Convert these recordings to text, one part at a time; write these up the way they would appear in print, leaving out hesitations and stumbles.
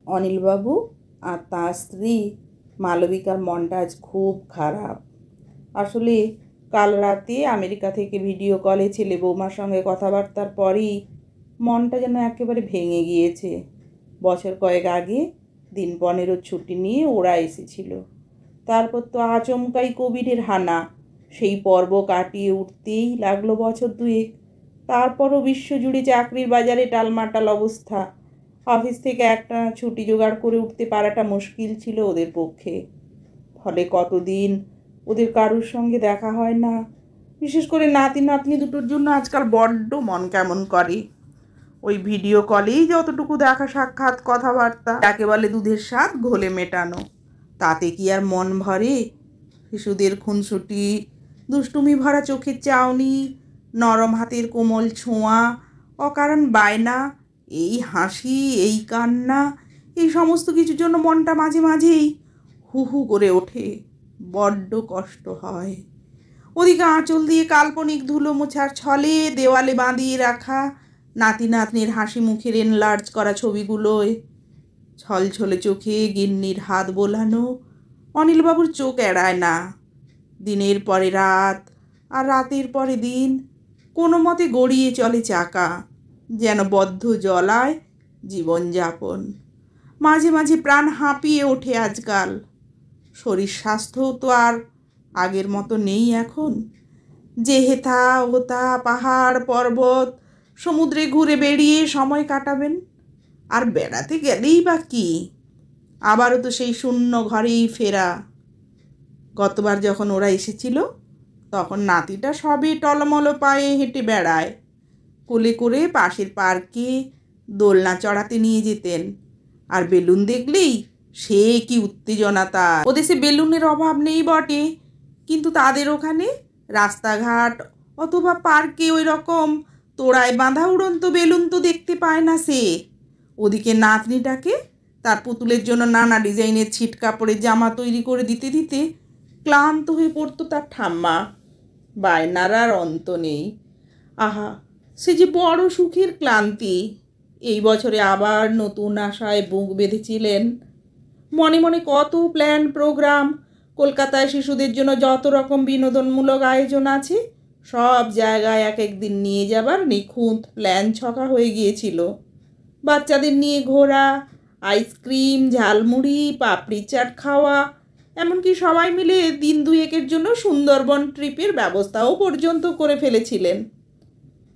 অনিলবাবু আর তার স্ত্রী মালবিকার মনটা আজ খুব খারাপ। আসলে কাল রাতে আমেরিকা থেকে ভিডিও কলে ছেলে বৌমার সঙ্গে কথাবার্তার পরই মনটা যেন একেবারে ভেঙে গিয়েছে। বছর কয়েক আগে দিন 15 ছুটি নিয়ে ওরা এসেছিল। তারপর তো আচমকাই কোভিডের হানা। সেই পর্ব কাটিয়ে উঠতেই লাগলো বছর দুয়েক। তারপরও বিশ্বজুড়ে চাকরির বাজারে টালমাটাল অবস্থা। অফিস থেকে একটা ছুটি জোগাড় করে উঠতে পারাটা মুশকিল ছিল ওদের পক্ষে। ফলে কতদিন ওদের কারুর সঙ্গে দেখা হয় না। বিশেষ করে নাতি নাতনি দুটোর জন্য আজকাল বড্ড মন কেমন করে। ওই ভিডিও কলেই যতটুকু দেখা সাক্ষাৎ কথাবার্তা, তাকে বলে দুধের স্বাদ ঘোলে মেটানো। তাতে কি আর মন ভরে? শিশুদের খুনসুটি, দুষ্টুমি ভরা চোখের চাউনি, নরম হাতের কোমল ছোঁয়া, অকারণ বায়না, এই হাসি, এই কান্না, এই সমস্ত কিছুর জন্য মনটা মাঝে মাঝেই হু হু করে ওঠে। বড্ড কষ্ট হয়। ওদিকে আঁচল দিয়ে কাল্পনিক ধুলো মোছার ছলে দেওয়ালে বাঁধিয়ে রাখা নাতি নাতনির হাসি মুখের এনলার্জ করা ছবিগুলোয় ছলছলে চোখে গিন্নির হাত বোলানো অনিলবাবুর চোখ এড়ায় না। দিনের পরে রাত আর রাতের পরে দিন কোনো মতে গড়িয়ে চলে চাকা, যেন বদ্ধ জলায় জীবনযাপন। মাঝে মাঝে প্রাণ হাঁপিয়ে ওঠে আজকাল। শরীর স্বাস্থ্যও তো আর আগের মতো নেই এখন। যে হেথা ওথা পাহাড় পর্বত সমুদ্রে ঘুরে বেড়িয়ে সময় কাটাবেন। আর বেড়াতে গেলেই বা কি, আবারও তো সেই শূন্য ঘরেই ফেরা। গতবার যখন ওরা এসেছিল তখন নাতিটা সবে টলমলো পায়ে হেঁটে বেড়ায়। কোলে করে পাশের পার্কে দোলনা চড়াতে নিয়ে যেতেন। আর বেলুন দেখলেই সে কি উত্তেজনা তার। ওদেশে বেলুনের অভাব নেই বটে, কিন্তু তাদের ওখানে রাস্তাঘাট অথবা পার্কে ওই রকম তোড়ায় বাঁধা উড়ন্ত বেলুন তো দেখতে পায় না সে। ওদিকে নাতনিটাকে তার পুতুলের জন্য নানা ডিজাইনের ছিট কাপড়ের জামা তৈরি করে দিতে দিতে ক্লান্ত হয়ে পড়তো তার ঠাম্মা। বায়নার আর অন্ত নেই। আহা, সে যে বড় সুখের ক্লান্তি। এই বছরে আবার নতুন আশায় বুক বেঁধেছিলেন। মনে মনে কত প্ল্যান প্রোগ্রাম। কলকাতায় শিশুদের জন্য যত রকম বিনোদনমূলক আয়োজন আছে সব জায়গায় এক একদিন নিয়ে যাবার নিখুঁত প্ল্যান ছকা হয়ে গিয়েছিল। বাচ্চাদের নিয়ে ঘোরা, আইসক্রিম, ঝালমুড়ি, পাপড়ি চাট খাওয়া, এমনকি সবাই মিলে দিন দুয়েকের জন্য সুন্দরবন ট্রিপের ব্যবস্থাও পর্যন্ত করে ফেলেছিলেন।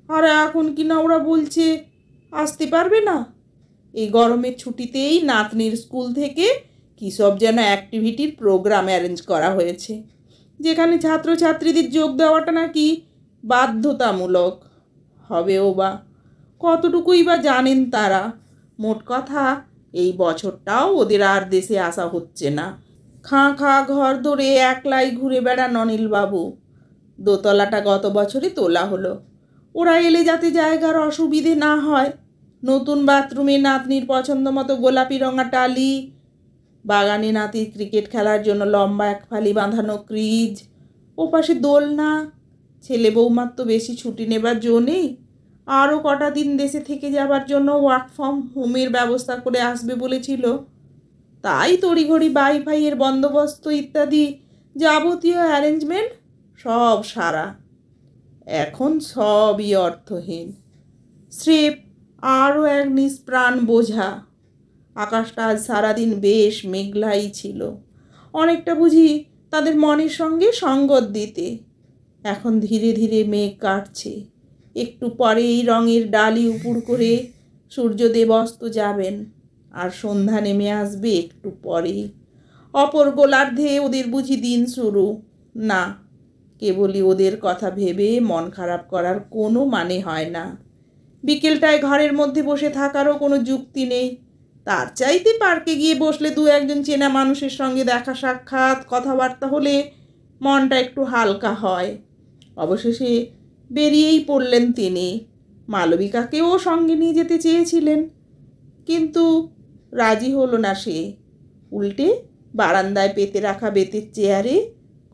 আর এখন কিনা ওরা বলছে আসতে পারবে না। এই গরমের ছুটিতেই নাতনির স্কুল থেকে কী সব যেন অ্যাক্টিভিটির প্রোগ্রাম অ্যারেঞ্জ করা হয়েছে, যেখানে ছাত্রছাত্রীদের যোগ দেওয়াটা নাকি বাধ্যতামূলক। হবেও বা কতটুকুই বা জানেন তারা। মোট কথা, এই বছরটাও ওদের আর দেশে আসা হচ্ছে না। খাঁ খাঁ ঘর ধরে একলাই ঘুরে বেড়ান অনিলবাবু। দোতলাটা গত বছরই তোলা হলো। ওরা এলে যাতে জায়গার অসুবিধে না হয়। নতুন বাথরুমে নাতনির পছন্দ মতো গোলাপি রঙা টালি, বাগানে নাতির ক্রিকেট খেলার জন্য লম্বা এক ফালি বাঁধানো ক্রিজ, ওপাশে দোলনা। ছেলে বৌমার তো বেশি ছুটি নেবার জো নেই। আরও কটা দিন দেশে থেকে যাবার জন্য ওয়ার্ক ফ্রম হোমের ব্যবস্থা করে আসবে বলেছিল। তাই তড়িঘড়ি ওয়াইফাইয়ের বন্দোবস্ত ইত্যাদি যাবতীয় অ্যারেঞ্জমেন্ট সব সারা। এখন সবই অর্থহীন। স্রেফ আরও এক নিষ্প্রাণ বোঝা। আকাশটা আজ সারাদিন বেশ মেঘলাই ছিল, অনেকটা বুঝি তাদের মনের সঙ্গে সঙ্গত দিতে। এখন ধীরে ধীরে মেঘ কাটছে। একটু পরেই রঙের ডালি উপুড় করে সূর্যদেব অস্ত যাবেন, আর সন্ধ্যা নেমে আসবে একটু পরেই। অপর গোলার্ধে ওদের বুঝি দিন শুরু। না, কেবলই ওদের কথা ভেবে মন খারাপ করার কোনো মানে হয় না। বিকেলটায় ঘরের মধ্যে বসে থাকারও কোনো যুক্তি নেই। তার চাইতে পার্কে গিয়ে বসলে দু একজন চেনা মানুষের সঙ্গে দেখা সাক্ষাৎ কথাবার্তা হলে মনটা একটু হালকা হয়। অবশেষে বেরিয়েই পড়লেন তিনি। মালবিকাকেও সঙ্গে নিয়ে যেতে চেয়েছিলেন, কিন্তু রাজি হলো না সে। উল্টে বারান্দায় পেতে রাখা বেতের চেয়ারে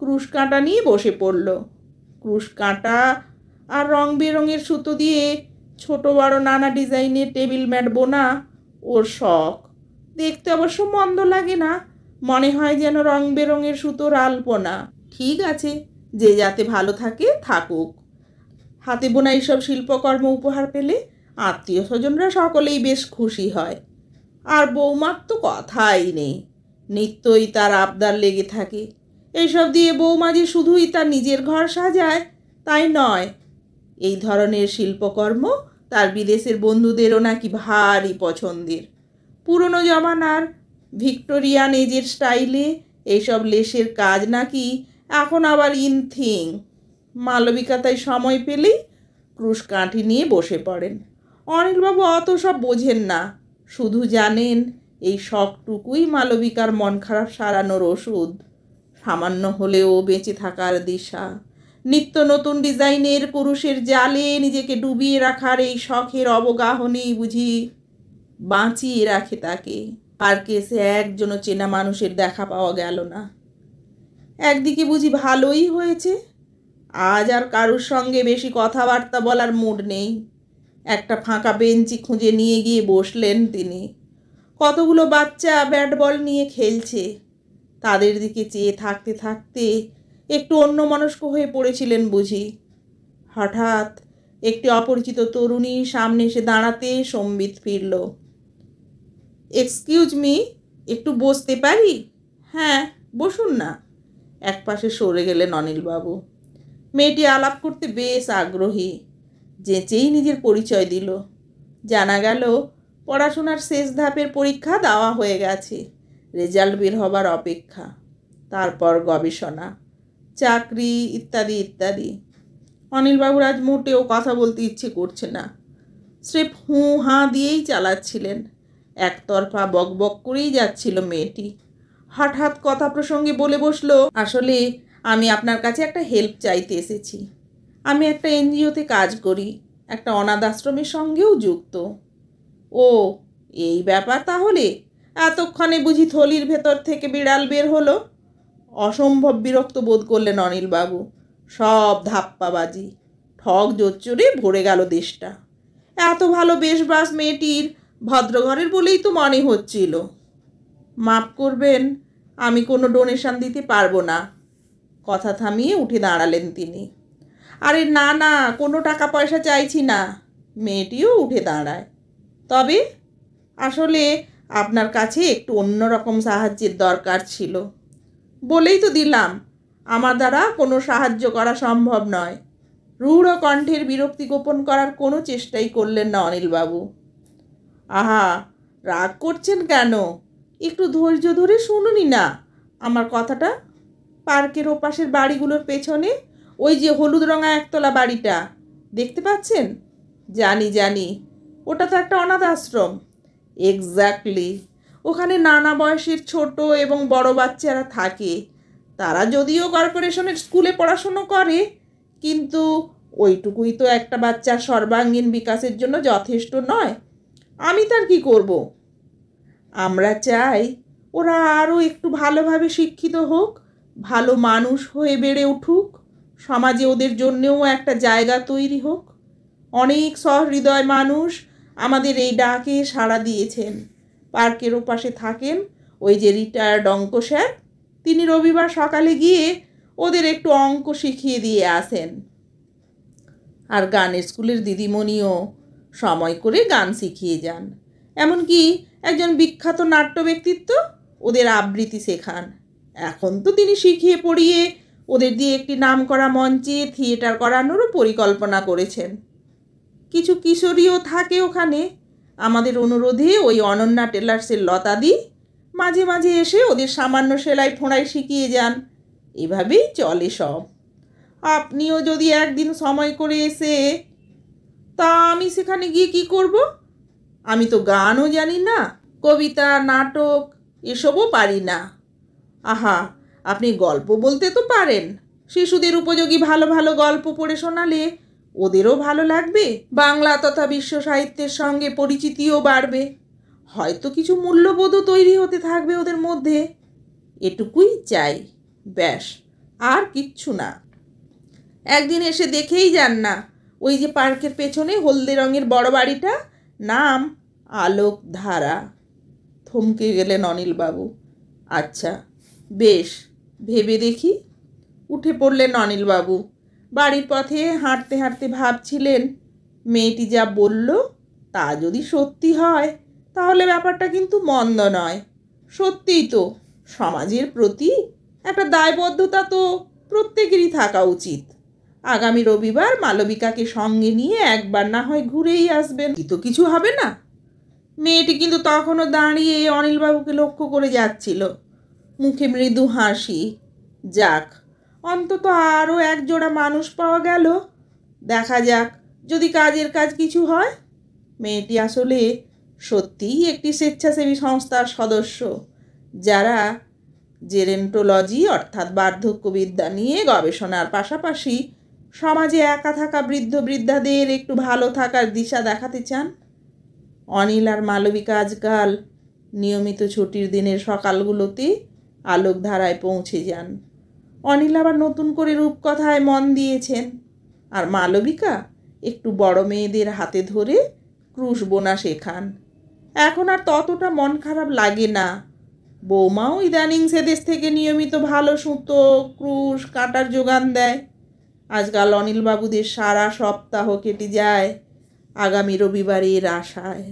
ক্রুশ কাঁটা নিয়ে বসে পড়ল। ক্রুশ কাঁটা আর রং বেরঙের সুতো দিয়ে ছোট বড় নানা ডিজাইনের টেবিল ম্যাট বোনা ওর শখ। দেখতে অবশ্য মন্দ লাগে না, মনে হয় যেন রং বেরঙের সুতোর আলপনা। ঠিক আছে, যে যাতে ভালো থাকে থাকুক। হাতে বোনা এইসব শিল্পকর্ম উপহার পেলে আত্মীয় স্বজনরা সকলেই বেশ খুশি হয়। আর বৌমার তো কথাই নেই, নিত্যই তার আবদার লেগে থাকে। এইসব দিয়ে বৌমা যে শুধুই তার নিজের ঘর সাজায় তাই নয়, এই ধরনের শিল্পকর্ম তার বিদেশের বন্ধুদেরও নাকি ভারী পছন্দের। পুরনো জমানার ভিক্টোরিয়ান এজের স্টাইলে এইসব লেসের কাজ নাকি এখন আবার ইন থিং। মালবিকা তাই সময় পেলেই ক্রুশ কাঠি নিয়ে বসে পড়েন। অনিলবাবু অত সব বোঝেন না, শুধু জানেন এই শখটুকুই মালবিকার মন খারাপ সারানোর ওষুধ, সামান্য হলেও বেঁচে থাকার দিশা। নিত্য নতুন ডিজাইনের কুরুশের জালে নিজেকে ডুবিয়ে রাখার এই শখের অবগাহনেই বুঝি বাঁচিয়ে রাখে তাকে। পার্কে এসে একজনও চেনা মানুষের দেখা পাওয়া গেল না। একদিকে বুঝি ভালোই হয়েছে, আজ আর কারুর সঙ্গে বেশি কথাবার্তা বলার মুড নেই। একটা ফাঁকা বেঞ্চি খুঁজে নিয়ে গিয়ে বসলেন তিনি। কতগুলো বাচ্চা ব্যাট বল নিয়ে খেলছে, তাদের দিকে চেয়ে থাকতে থাকতে একটু অন্যমনস্ক হয়ে পড়েছিলেন বুঝি। হঠাৎ একটি অপরিচিত তরুণী সামনে এসে দাঁড়াতে সম্বিত ফিরল। এক্সকিউজ মি, একটু বসতে পারি? হ্যাঁ, বসুন না। একপাশে সরে গেলেন অনিলবাবু। মেয়েটি আলাপ করতে বেশ আগ্রহী, যেচেই নিজের পরিচয় দিল। জানা গেল পড়াশোনার শেষ ধাপের পরীক্ষা দেওয়া হয়ে গেছে, রেজাল্ট বের হবার অপেক্ষা, তারপর গবেষণা, চাকরি ইত্যাদি ইত্যাদি। অনিলবাবুর আজ মোটেও কথা বলতে ইচ্ছে করছে না, স্রেফ হুঁ হাঁ দিয়েই চালাচ্ছিলেন। একতরফা বক বক করেই যাচ্ছিল মেয়েটি। হঠাৎ কথা প্রসঙ্গে বলে বসলো, আসলে আমি আপনার কাছে একটা হেল্প চাইতে এসেছি। আমি একটা এনজিওতে কাজ করি, একটা অনাথ আশ্রমের সঙ্গেও যুক্ত। ও, এই ব্যাপার তাহলে? এতক্ষণে বুঝি থলির ভেতর থেকে বিড়াল বের হলো? অসম্ভব বিরক্ত বোধ করলেন অনিলবাবু। সব ধাপ্পাবাজি, ঠক জোচ্চরে ভরে গেল দেশটা। এত ভালো বেশবাস মেয়েটির ভদ্রঘরের বলেই তো মনে হচ্ছিল। মাফ করবেন, আমি কোনো ডোনেশন দিতে পারবো না। কথা থামিয়ে উঠে দাঁড়ালেন তিনি। আরে না না, কোনো টাকা পয়সা চাইছি না। মেয়েটিও উঠে দাঁড়ায়। তবে আসলে আপনার কাছে একটু অন্যরকম সাহায্যের দরকার ছিল। বলেই তো দিলাম, আমার দ্বারা কোনো সাহায্য করা সম্ভব নয়। রূঢ় কণ্ঠের বিরক্তি গোপন করার কোনো চেষ্টাই করলেন না অনিলবাবু। আহা, রাগ করছেন কেন? একটু ধৈর্য ধরে শুনুনই না আমার কথাটা। পার্কের ওপাশের বাড়িগুলোর পেছনে ওই যে হলুদ রঙা একতলা বাড়িটা দেখতে পাচ্ছেন? জানি জানি, ওটা তো একটা অনাথ আশ্রম। এক্স্যাক্টলি। ওখানে নানা বয়সের ছোট এবং বড় বাচ্চারা থাকে। তারা যদিও কর্পোরেশনের স্কুলে পড়াশুনো করে, কিন্তু ওইটুকুই তো একটা বাচ্চার সর্বাঙ্গীন বিকাশের জন্য যথেষ্ট নয়। আমি তার কি করব? আমরা চাই ওরা আরও একটু ভালোভাবে শিক্ষিত হোক, ভালো মানুষ হয়ে বেড়ে উঠুক, সমাজে ওদের জন্যেও একটা জায়গা তৈরি হোক। অনেক সহৃদয় মানুষ আমাদের এই ডাকে সাড়া দিয়েছেন। পার্কের ওপাশে থাকেন ওই যে রিটায়ার্ড অঙ্ক স্যার, তিনি রবিবার সকালে গিয়ে ওদের একটু অঙ্ক শিখিয়ে দিয়ে আসেন। আর গানের স্কুলের দিদিমণিও সময় করে গান শিখিয়ে যান। এমনকি একজন বিখ্যাত নাট্য ব্যক্তিত্ব ওদের আবৃত্তি শেখান। এখন তো তিনি শিখিয়ে পড়িয়ে ওদের দিয়ে একটি নামকরা মঞ্চে থিয়েটার করানোরও পরিকল্পনা করেছেন। কিছু কিশোরীও থাকে ওখানে। আমাদের অনুরোধে ওই অনন্যা টেলার্সের লতাদি মাঝে মাঝে এসে ওদের সামান্য সেলাই ফোঁড়াই শিখিয়ে যান। এভাবেই চলে সব। আপনিও যদি একদিন সময় করে এসে। তা আমি সেখানে গিয়ে কি করব? আমি তো গানও জানি না, কবিতা নাটক এসবও পারি না। আহা, আপনি গল্প বলতে তো পারেন। শিশুদের উপযোগী ভালো ভালো গল্প পড়ে শোনালে ওদেরও ভালো লাগবে, বাংলা তথা বিশ্ব সাহিত্যের সঙ্গে পরিচিতিও বাড়বে, হয়তো কিছু মূল্যবোধও তৈরি হতে থাকবে ওদের মধ্যে। এটুকুই চাই, ব্যাস, আর কিচ্ছু না। একদিন এসে দেখেই যান না, ওই যে পার্কের পেছনে হলদে রঙের বড় বাড়িটা, নাম আলোকধারা। থমকে গেলেন অনিলবাবু। আচ্ছা, বেশ, ভেবে দেখি। উঠে পড়লেন অনিলবাবু। বাড়ির পথে হাঁটতে হাঁটতে ভাবছিলেন, মেয়েটি যা বলল তা যদি সত্যি হয় তাহলে ব্যাপারটা কিন্তু মন্দ নয়। সত্যিই তো সমাজের প্রতি একটা দায়বদ্ধতা তো প্রত্যেকেরই থাকা উচিত। আগামী রবিবার মালবিকাকে সঙ্গে নিয়ে একবার না হয় ঘুরেই আসবেন, তো কিছু হবে না। মেয়েটি কিন্তু তখনও দাঁড়িয়ে অনিলবাবুকে লক্ষ্য করে যাচ্ছিল, মুখে মৃদু হাসি। যাক, অন্তত আরও একজোড়া মানুষ পাওয়া গেল। দেখা যাক যদি কাজের কাজ কিছু হয়। মেয়েটি আসলে সত্যিই একটি স্বেচ্ছাসেবী সংস্থার সদস্য, যারা জেরেন্টোলজি অর্থাৎ বার্ধক্যবিদ্যা নিয়ে গবেষণার পাশাপাশি সমাজে একা থাকা বৃদ্ধ বৃদ্ধাদের একটু ভালো থাকার দিশা দেখাতে চান। অনিল আর মালবিকা আজকাল নিয়মিত ছুটির দিনের সকালগুলোতে আলোকধারায় পৌঁছে যান। অনিল আবার নতুন করে রূপকথায় মন দিয়েছেন, আর মালবিকা একটু বড় মেয়েদের হাতে ধরে ক্রুশ বোনা শেখান। এখন আর ততটা মন খারাপ লাগে না। বৌমাও ইদানিং সেদেশ থেকে নিয়মিত ভালো সুতো, ক্রুশ, কাঁটার যোগান দেয়। আজকাল অনিলবাবুদের সারা সপ্তাহ কেটে যায় আগামী রবিবারের আশায়।